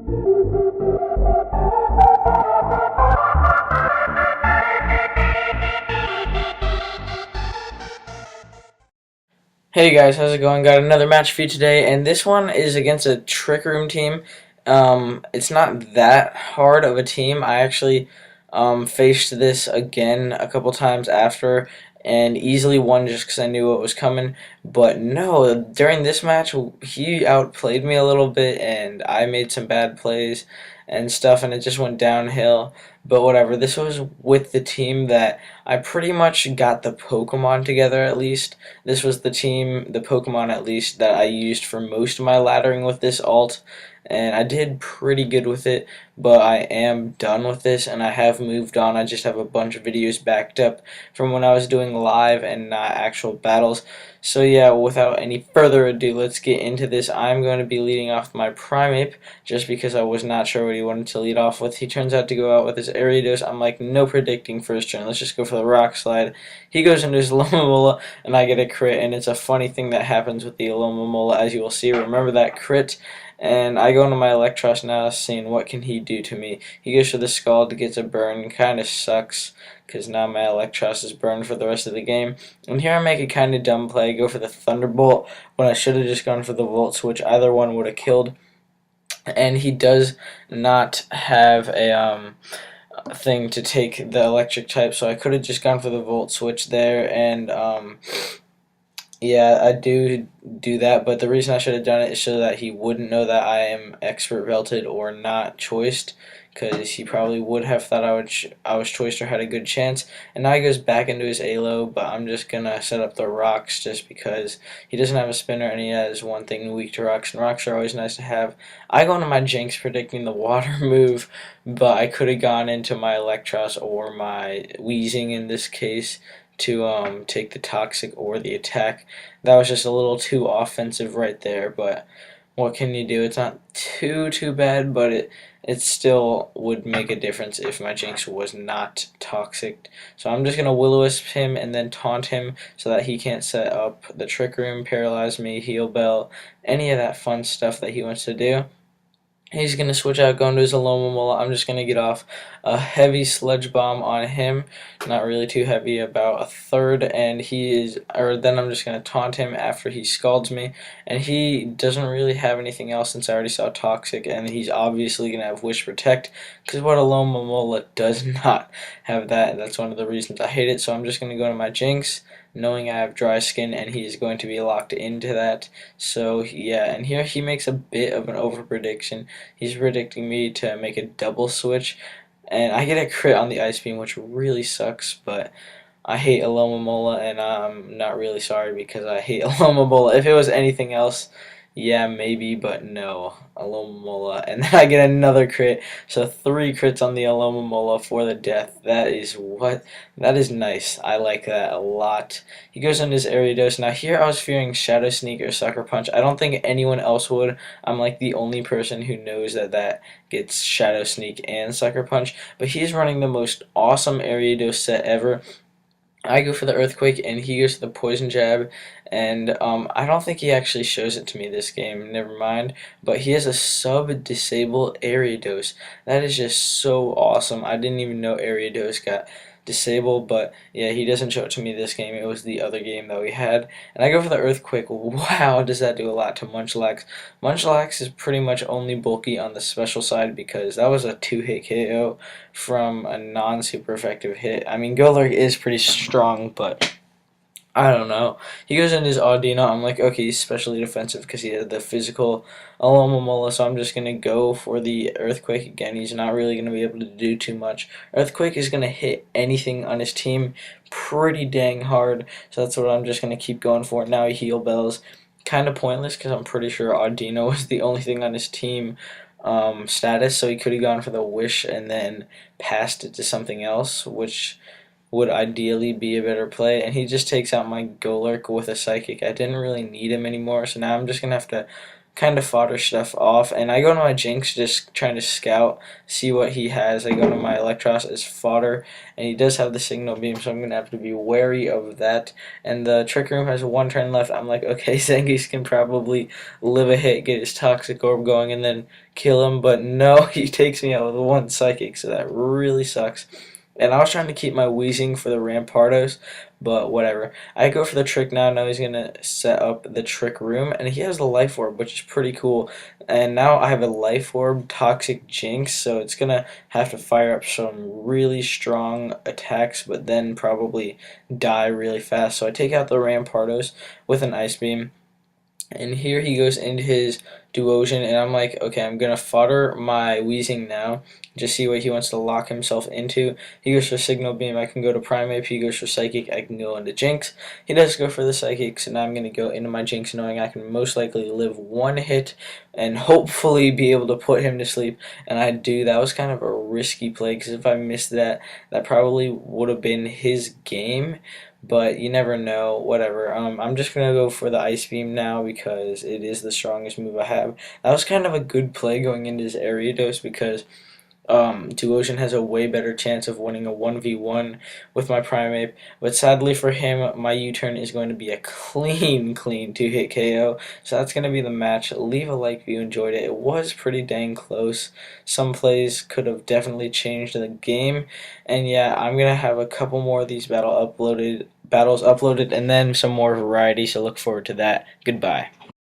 Hey guys, how's it going? Got another match for you today, and this one is against a Trick Room team. It's not that hard of a team. I actually faced this again a couple times after and easily won just because I knew what was coming. But no, during this match, he outplayed me a little bit, and I made some bad plays and stuff, and it just went downhill. But whatever, this was with the team that I pretty much got the Pokemon together at least. This was the team, the Pokemon at least, that I used for most of my laddering with this alt, and I did pretty good with it, but I am done with this, and I have moved on. I just have a bunch of videos backed up from when I was doing live and not actual battles. So yeah, without any further ado, let's get into this. I'm going to be leading off my Primeape, just because I was not sure what he wanted to lead off with. He turns out to go out with his Ariados. I'm like, no predicting first turn. Let's just go for the Rock Slide. He goes into his Alomomola, and I get a crit, and it's a funny thing that happens with the Alomomola, as you will see. Remember that crit? And I go into my Electros now, seeing what can he do to me. He goes for the Scald, gets a burn, kind of sucks, because now my Electros is burned for the rest of the game. And here I make a kind of dumb play, go for the Thunderbolt, when I should have just gone for the Volt Switch. Either one would have killed. And he does not have a thing to take the electric type, so I could have just gone for the Volt Switch there, and yeah, I do that, but the reason I should have done it is so that he wouldn't know that I am expert belted or not choiced, because he probably would have thought I was choiced or had a good chance. And now he goes back into his Alo, but I'm just gonna set up the rocks just because he doesn't have a spinner and he has one thing weak to rocks, and rocks are always nice to have. I go into my Jinx predicting the water move, but I could have gone into my Electros or my Weezing in this case to take the toxic or the attack. That was just a little too offensive right there, but what can you do? It's not too bad, but it still would make a difference if my Jinx was not toxic. So I'm just gonna Will-O-Wisp him and then taunt him so that he can't set up the Trick Room, paralyze me, heal bell, any of that fun stuff that he wants to do. He's going to switch out, go into his Alomomola. I'm just going to get off a heavy Sludge Bomb on him. Not really too heavy, about a third. And then I'm just going to taunt him after he scalds me. And he doesn't really have anything else since I already saw Toxic. And he's obviously going to have Wish Protect, because what Alomomola does not have that. And that's one of the reasons I hate it. So I'm just going to go to my Jinx, knowing I have dry skin, and he's going to be locked into that. So yeah, and here he makes a bit of an over prediction. He's predicting me to make a double switch, and I get a crit on the Ice Beam, which really sucks, but I hate Alomomola, and I'm not really sorry because I hate Alomomola. If it was anything else, yeah, maybe, but no, Alomomola. And then I get another crit, so 3 crits on the Alomomola for the death. That is nice. I like that a lot. He goes on his Ariados. Now here I was fearing Shadow Sneak or Sucker Punch. I don't think anyone else would. I'm like the only person who knows that gets Shadow Sneak and Sucker Punch. But he's running the most awesome Ariados set ever. I go for the Earthquake, and he goes for the Poison Jab, and I don't think he actually shows it to me this game, never mind, but he has a sub-disable Ariados. That is just so awesome. I didn't even know Ariados got disabled, but yeah, he doesn't show it to me this game. It was the other game that we had, and I go for the Earthquake. Wow, does that do a lot to Munchlax. Munchlax is pretty much only bulky on the special side because that was a 2-hit KO from a non-super effective hit. I mean, Golurk is pretty strong, but I don't know. He goes into his Audino. I'm like, okay, he's specially defensive because he had the physical Alomomola, so I'm just going to go for the Earthquake again. He's not really going to be able to do too much. Earthquake is going to hit anything on his team pretty dang hard, so that's what I'm just going to keep going for. Now he heal bells. Kind of pointless because I'm pretty sure Audino was the only thing on his team status, so he could have gone for the Wish and then passed it to something else, which would ideally be a better play, and he just takes out my Golurk with a Psychic. I didn't really need him anymore, so now I'm just going to have to kind of fodder stuff off, and I go to my Jinx just trying to scout, see what he has. I go to my Electros as fodder, and he does have the Signal Beam, so I'm going to have to be wary of that. And the Trick Room has one turn left. I'm like, okay, Zangief can probably live a hit, get his Toxic Orb going, and then kill him, but no, he takes me out with one Psychic, so that really sucks. And I was trying to keep my Weezing for the Rampardos, but whatever. I go for the Trick now. Now he's going to set up the Trick Room, and he has the Life Orb, which is pretty cool. And now I have a Life Orb Toxic Jinx, so it's going to have to fire up some really strong attacks, but then probably die really fast. So I take out the Rampardos with an Ice Beam. And here he goes into his Duosion, and I'm like, okay, I'm going to fodder my Weezing now, just see what he wants to lock himself into. He goes for Signal Beam, I can go to Primeape. He goes for Psychic, I can go into Jinx. He does go for the Psychic, so now I'm going to go into my Jinx, knowing I can most likely live one hit and hopefully be able to put him to sleep. And I do. That was kind of a risky play, because if I missed that, that probably would have been his game. But you never know, whatever. I'm just going to go for the Ice Beam now because it is the strongest move I have. That was kind of a good play going into his Ariados, because Duosion has a way better chance of winning a 1v1 with my Primeape, but sadly for him, my U-turn is going to be a clean 2-hit KO, so that's going to be the match. Leave a like if you enjoyed it. It was pretty dang close. Some plays could have definitely changed the game, and yeah, I'm going to have a couple more of these battles uploaded, and then some more variety, so look forward to that. Goodbye.